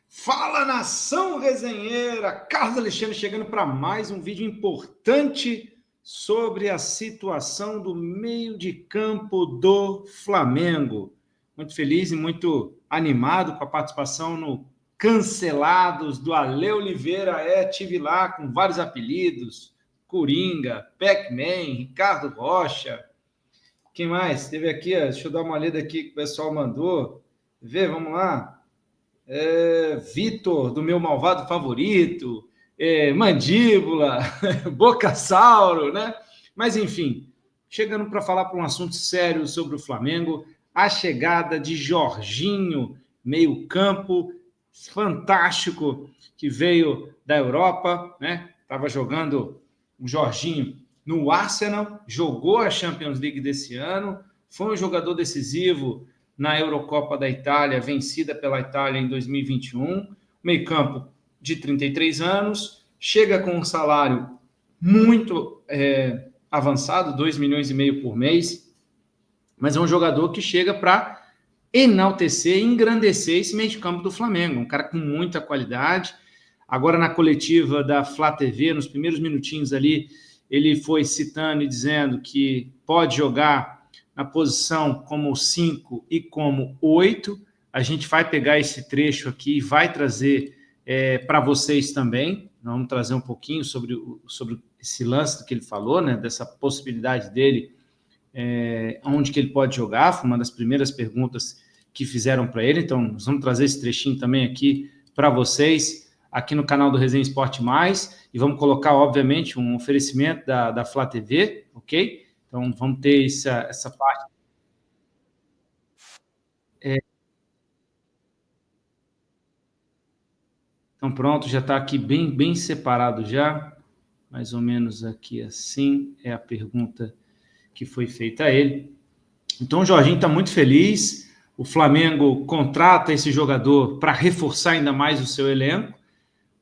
Fala, nação resenheira! Carlos Alexandre chegando para mais um vídeo importante sobre a situação do meio de campo do Flamengo. Muito feliz e muito animado com a participação no Cancelados do Ale Oliveira. Tive lá com vários apelidos: Coringa, Pac-Man, Ricardo Rocha. Quem mais? Teve aqui, deixa eu dar uma lida aqui que o pessoal mandou. Vê, vamos lá. Vitor, do meu malvado favorito, Mandíbula, Bocassauro, né? Mas, enfim, chegando para falar para um assunto sério sobre o Flamengo, a chegada de Jorginho, meio campo, fantástico, que veio da Europa, né? Estava jogando o Jorginho no Arsenal, jogou a Champions League desse ano, foi um jogador decisivo na Eurocopa da Itália, vencida pela Itália em 2021, meio campo de 33 anos, chega com um salário muito avançado, 2,5 milhões por mês, mas é um jogador que chega para enaltecer, engrandecer esse meio de campo do Flamengo, um cara com muita qualidade. Agora na coletiva da Flá TV, nos primeiros minutinhos ali, ele foi citando e dizendo que pode jogar na posição como 5 e como 8. A gente vai pegar esse trecho aqui e vai trazer para vocês também. Vamos trazer um pouquinho sobre esse lance que ele falou, né, dessa possibilidade dele, onde que ele pode jogar. Foi uma das primeiras perguntas que fizeram para ele. Então, nós vamos trazer esse trechinho também aqui para vocês, aqui no canal do Resenha Esporte Mais, e vamos colocar, obviamente, um oferecimento da Flá TV, ok? Então, vamos ter essa parte. Então, pronto, já está aqui bem separado já, mais ou menos aqui assim, é a pergunta que foi feita a ele. Então, o Jorginho está muito feliz, o Flamengo contrata esse jogador para reforçar ainda mais o seu elenco,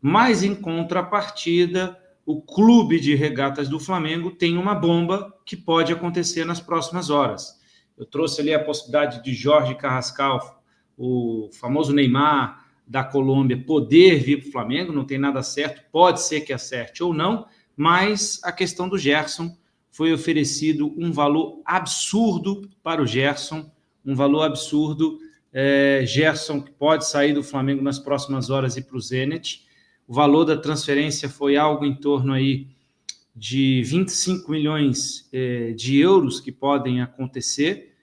mas, em contrapartida, o Clube de Regatas do Flamengo tem uma bomba que pode acontecer nas próximas horas. Eu trouxe ali a possibilidade de Jorge Carrascal, o famoso Neymar da Colômbia, poder vir para o Flamengo, não tem nada certo, pode ser que acerte ou não, mas a questão do Gerson, foi oferecido um valor absurdo para o Gerson, um valor absurdo. Gerson que pode sair do Flamengo nas próximas horas e ir para o Zenit. O valor da transferência foi algo em torno aí de 25 milhões de euros que podem acontecer,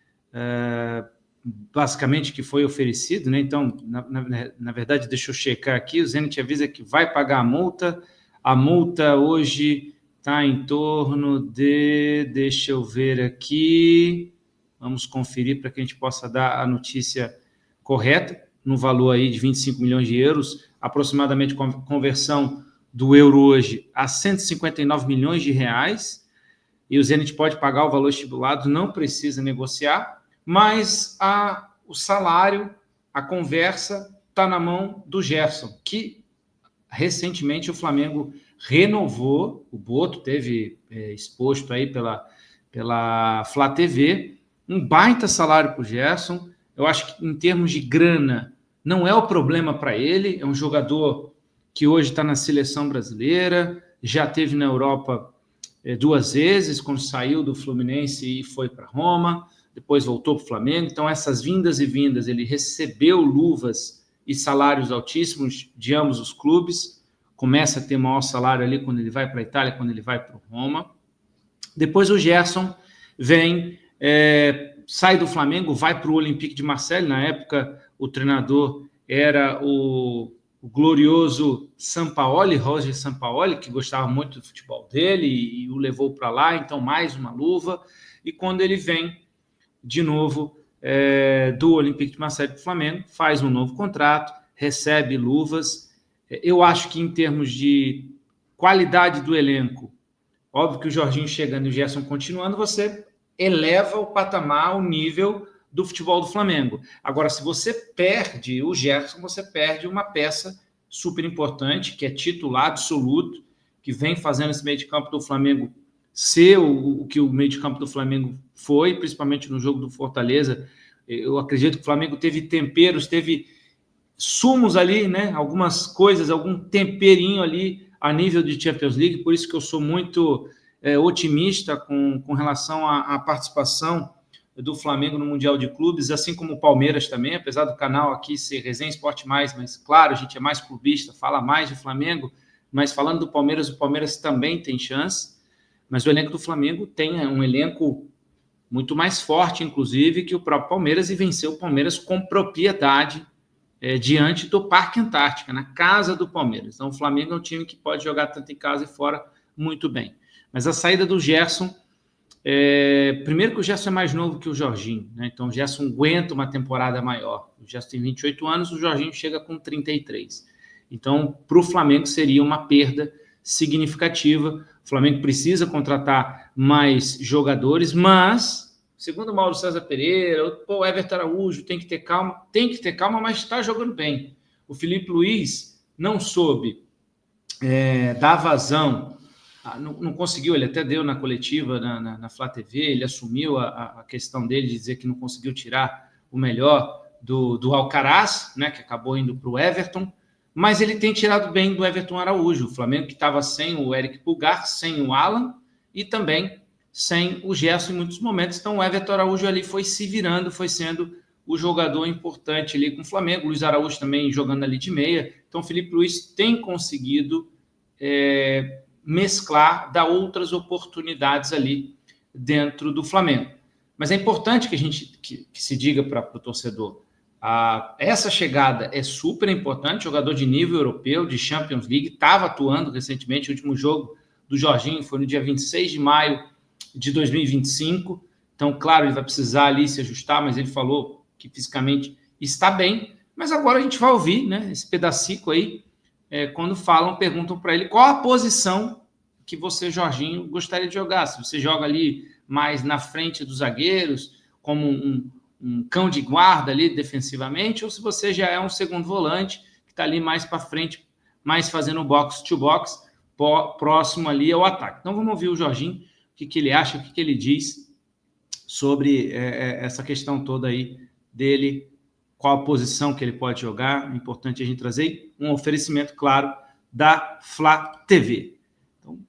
basicamente que foi oferecido, né? Então, na verdade, deixa eu checar aqui, o Zenit avisa que vai pagar a multa hoje está em torno de, deixa eu ver aqui, vamos conferir para que a gente possa dar a notícia correta, no valor aí de 25 milhões de euros, aproximadamente com a conversão do euro hoje a 159 milhões de reais, e o Zenit pode pagar o valor estipulado, não precisa negociar, mas o salário, a conversa está na mão do Gerson, que recentemente o Flamengo renovou, o Boto teve exposto aí pela Flá TV, um baita salário para o Gerson. Eu acho que em termos de grana não é o problema para ele, é um jogador que hoje está na seleção brasileira, já teve na Europa 2 vezes, quando saiu do Fluminense e foi para Roma, depois voltou para o Flamengo. Então, essas vindas e vindas, ele recebeu luvas e salários altíssimos de ambos os clubes, começa a ter maior salário ali quando ele vai para a Itália, quando ele vai para o Roma. Depois o Gerson vem, sai do Flamengo, vai para o Olympique de Marseille. Na época, o treinador era o glorioso Sampaoli, Roger Sampaoli, que gostava muito do futebol dele e o levou para lá. Então, mais uma luva. E quando ele vem de novo do Olympique de Marseille para o Flamengo, faz um novo contrato, recebe luvas. Eu acho que em termos de qualidade do elenco, óbvio que o Jorginho chegando e o Gerson continuando, você eleva o patamar, o nível do futebol do Flamengo. Agora, se você perde o Gerson, você perde uma peça super importante, que é titular absoluto, que vem fazendo esse meio de campo do Flamengo ser o que o meio de campo do Flamengo foi, principalmente no jogo do Fortaleza. Eu acredito que o Flamengo teve temperos, teve sumos ali, né? Algumas coisas, algum temperinho ali a nível de Champions League, por isso que eu sou muito otimista com relação à participação do Flamengo no Mundial de Clubes, assim como o Palmeiras também, apesar do canal aqui ser Resenha Esporte Mais, mas claro, a gente é mais clubista, fala mais de Flamengo, mas falando do Palmeiras, o Palmeiras também tem chance, mas o elenco do Flamengo tem um elenco muito mais forte, inclusive, que o próprio Palmeiras, e venceu o Palmeiras com propriedade diante do Parque Antártica, na casa do Palmeiras. Então, o Flamengo é um time que pode jogar tanto em casa e fora muito bem. Mas a saída do Gerson, primeiro que o Gerson é mais novo que o Jorginho, né? Então o Gerson aguenta uma temporada maior. O Gerson tem 28 anos, o Jorginho chega com 33. Então, para o Flamengo seria uma perda significativa. O Flamengo precisa contratar mais jogadores, mas, segundo o Mauro César Pereira, o Everton Araújo tem que ter calma, mas está jogando bem. O Felipe Luiz não soube dar vazão, não conseguiu, ele até deu na coletiva, na Flá TV, ele assumiu a questão dele de dizer que não conseguiu tirar o melhor do Alcaraz, né, que acabou indo para o Everton, mas ele tem tirado bem do Everton Araújo, o Flamengo que estava sem o Eric Pulgar, sem o Alan e também sem o Gerson em muitos momentos. Então o Everton Araújo ali foi se virando, foi sendo o jogador importante ali com o Flamengo, o Luiz Araújo também jogando ali de meia. Então o Felipe Luiz tem conseguido mesclar, dar outras oportunidades ali dentro do Flamengo. Mas é importante que a gente que se diga para o torcedor, essa chegada é super importante, jogador de nível europeu, de Champions League, estava atuando recentemente, o último jogo do Jorginho foi no dia 26 de maio de 2025, então, claro, ele vai precisar ali se ajustar, mas ele falou que fisicamente está bem, mas agora a gente vai ouvir, né, esse pedacico aí, quando perguntam para ele qual a posição que você, Jorginho, gostaria de jogar, se você joga ali mais na frente dos zagueiros, como um cão de guarda ali defensivamente, ou se você já é um segundo volante que está ali mais para frente, mais fazendo box to box, próximo ali ao ataque. Então vamos ouvir o Jorginho, o que ele acha, o que ele diz sobre essa questão toda aí dele, qual a posição que ele pode jogar. É importante a gente trazer um oferecimento, claro, da Flá TV. Então,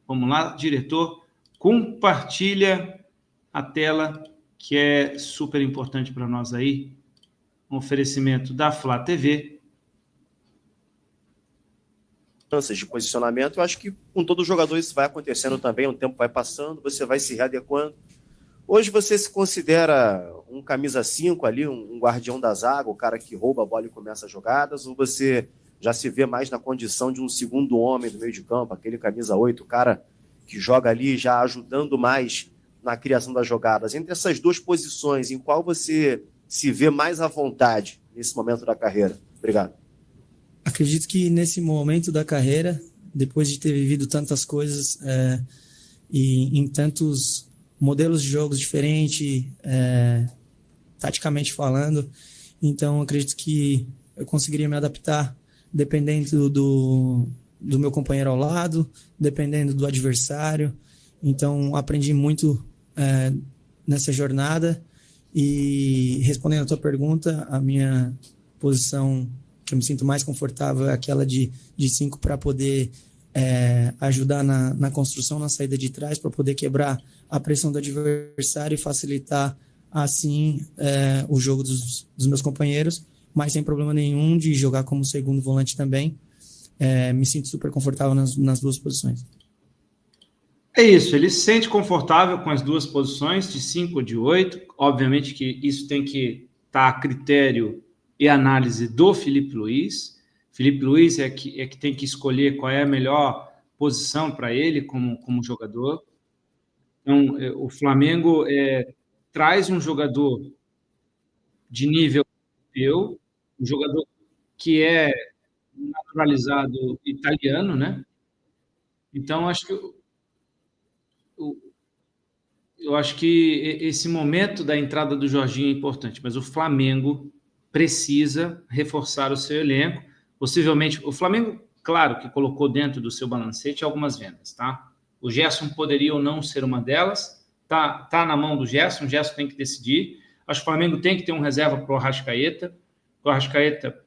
vamos lá, diretor, compartilha a tela, que é super importante para nós aí, um oferecimento da Flá TV. De posicionamento, eu acho que com todo jogador isso vai acontecendo também, o tempo vai passando, você vai se readequando. Hoje você se considera um camisa 5 ali, um guardião da zaga, o cara que rouba a bola e começa as jogadas, ou você já se vê mais na condição de um segundo homem do meio de campo, aquele camisa 8, o cara que joga ali já ajudando mais na criação das jogadas? Entre essas duas posições, em qual você se vê mais à vontade nesse momento da carreira? Obrigado. Acredito que nesse momento da carreira, depois de ter vivido tantas coisas e em tantos modelos de jogos diferentes, taticamente falando, então acredito que eu conseguiria me adaptar dependendo do meu companheiro ao lado, dependendo do adversário. Então aprendi muito nessa jornada, e respondendo a tua pergunta, a minha posição que eu me sinto mais confortável é aquela de 5 para poder ajudar na construção, na saída de trás, para poder quebrar a pressão do adversário e facilitar, assim, o jogo dos meus companheiros, mas sem problema nenhum de jogar como segundo volante também. Me sinto super confortável nas duas posições. É isso, ele se sente confortável com as duas posições, de 5 ou de 8. Obviamente que isso tem que estar a critério e análise do Felipe Luiz. Felipe Luiz é que tem que escolher qual é a melhor posição para ele como jogador. Então, o Flamengo traz um jogador de nível europeu, um jogador que é naturalizado italiano, né? Então, eu acho que esse momento da entrada do Jorginho é importante, mas o Flamengo precisa reforçar o seu elenco. Possivelmente, o Flamengo, claro, que colocou dentro do seu balancete algumas vendas, tá? O Gerson poderia ou não ser uma delas, tá na mão do Gerson, o Gerson tem que decidir. Acho que o Flamengo tem que ter um reserva para o Arrascaeta. O Arrascaeta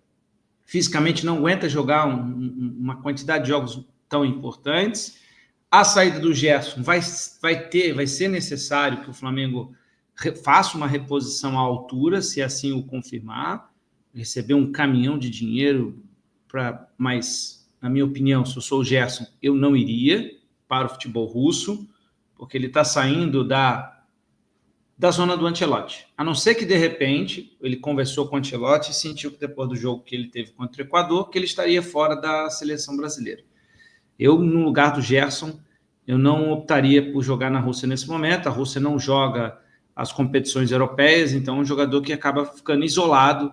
fisicamente não aguenta jogar uma quantidade de jogos tão importantes. A saída do Gerson vai ser necessário que o Flamengo faça uma reposição à altura, se assim o confirmar, receber um caminhão de dinheiro, mas, na minha opinião, se eu sou o Gerson, eu não iria para o futebol russo, porque ele está saindo da zona do Ancelotti. A não ser que, de repente, ele conversou com o Ancelotti e sentiu que depois do jogo que ele teve contra o Equador, que ele estaria fora da seleção brasileira. Eu, no lugar do Gerson, eu não optaria por jogar na Rússia nesse momento. A Rússia não joga as competições europeias, então é um jogador que acaba ficando isolado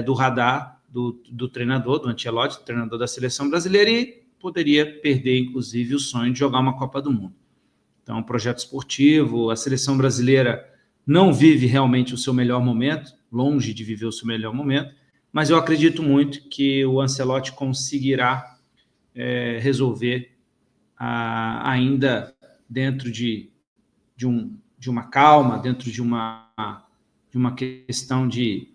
do radar do treinador, do Ancelotti, treinador da seleção brasileira, e poderia perder, inclusive, o sonho de jogar uma Copa do Mundo. Então, é um projeto esportivo, a seleção brasileira não vive realmente o seu melhor momento, longe de viver o seu melhor momento, mas eu acredito muito que o Ancelotti conseguirá resolver ainda dentro de uma calma, dentro de uma questão de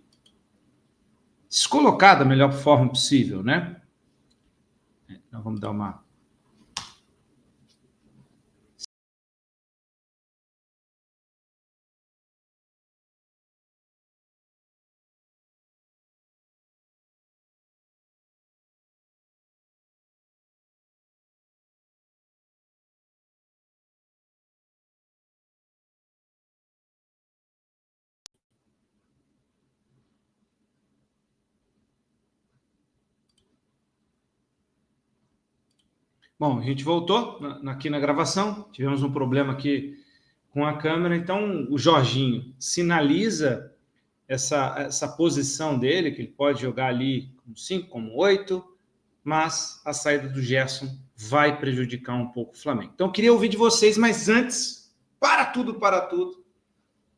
se colocar da melhor forma possível, né? Então, vamos dar uma... Bom, a gente voltou aqui na gravação, tivemos um problema aqui com a câmera, então o Jorginho sinaliza essa posição dele, que ele pode jogar ali como 5, como 8, mas a saída do Gerson vai prejudicar um pouco o Flamengo. Então, eu queria ouvir de vocês, mas antes, para tudo,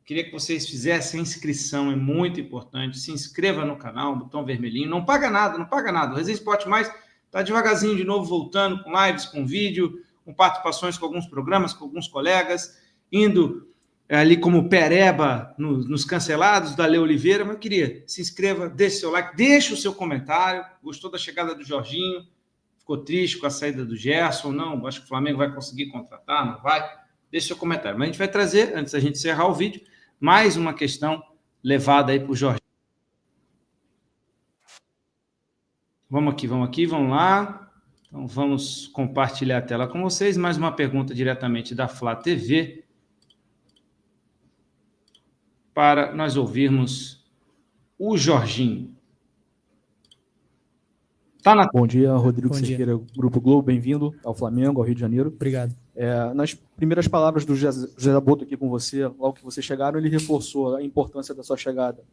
queria que vocês fizessem a inscrição, é muito importante, se inscreva no canal, botão vermelhinho, não paga nada, o Resenha Esporte Mais está devagarzinho de novo voltando com lives, com vídeo, com participações com alguns programas, com alguns colegas, indo ali como pereba nos cancelados da Lê Oliveira, mas eu queria, se inscreva, deixe seu like, deixe o seu comentário, gostou da chegada do Jorginho, ficou triste com a saída do Gerson, não, acho que o Flamengo vai conseguir contratar, não vai, deixe seu comentário. Mas a gente vai trazer, antes da gente encerrar o vídeo, mais uma questão levada aí para o Jorginho. Vamos lá. Então, vamos compartilhar a tela com vocês. Mais uma pergunta diretamente da Flá TV para nós ouvirmos o Jorginho. Bom dia, Rodrigo Cerqueira, Grupo Globo, bem-vindo ao Flamengo, ao Rio de Janeiro. Obrigado. Nas primeiras palavras do José Boto aqui com você, logo que vocês chegaram, ele reforçou a importância da sua chegada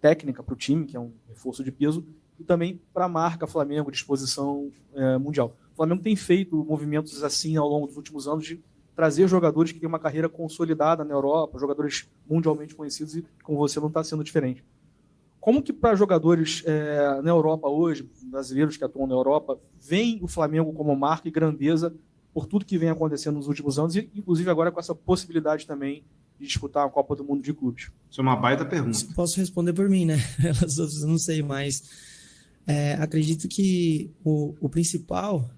técnica para o time, que é um reforço de peso, e também para a marca Flamengo, disposição mundial. O Flamengo tem feito movimentos assim ao longo dos últimos anos de trazer jogadores que têm uma carreira consolidada na Europa, jogadores mundialmente conhecidos, e com você não está sendo diferente. Como que para jogadores na Europa hoje, brasileiros que atuam na Europa, veem o Flamengo como marca e grandeza por tudo que vem acontecendo nos últimos anos, e inclusive agora com essa possibilidade também de disputar a Copa do Mundo de clubes? Isso é uma baita pergunta. Posso responder por mim, né? Elas outras eu não sei, mas acredito que o principal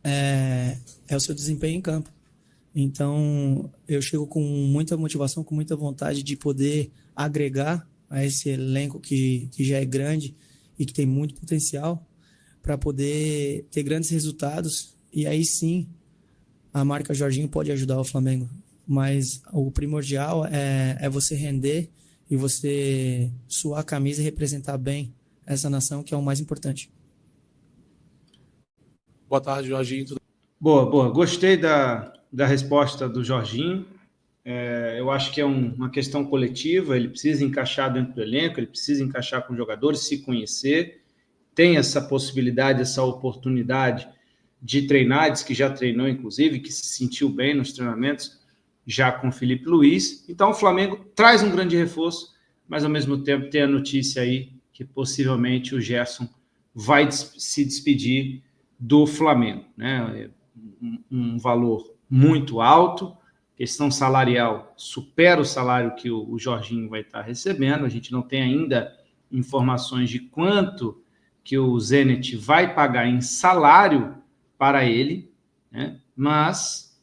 é o seu desempenho em campo. Então, eu chego com muita motivação, com muita vontade de poder agregar a esse elenco que já é grande e que tem muito potencial para poder ter grandes resultados, e aí sim a marca Jorginho pode ajudar o Flamengo. Mas o primordial é você render e você suar a camisa e representar bem essa nação, que é o mais importante. Boa tarde, Jorginho. Boa. Gostei da resposta do Jorginho. Eu acho que é uma questão coletiva, ele precisa encaixar dentro do elenco, ele precisa encaixar com os jogadores, se conhecer, tem essa possibilidade, essa oportunidade de treinar, diz que já treinou, inclusive, que se sentiu bem nos treinamentos, já com o Felipe Luiz. Então, o Flamengo traz um grande reforço, mas, ao mesmo tempo, tem a notícia aí que, possivelmente, o Gerson vai se despedir do Flamengo, né? Um valor muito alto, questão salarial supera o salário que o Jorginho vai estar recebendo. A gente não tem ainda informações de quanto que o Zenit vai pagar em salário para ele, né? Mas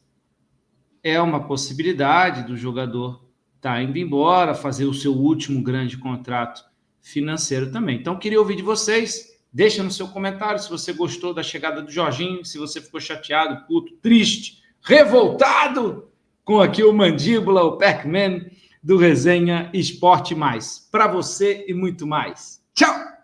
é uma possibilidade do jogador estar indo embora, fazer o seu último grande contrato financeiro também. Então, queria ouvir de vocês. Deixa no seu comentário se você gostou da chegada do Jorginho, se você ficou chateado, puto, triste, revoltado com aqui o Mandíbula, o Pac-Man do Resenha Esporte Mais. Para você e muito mais. Tchau!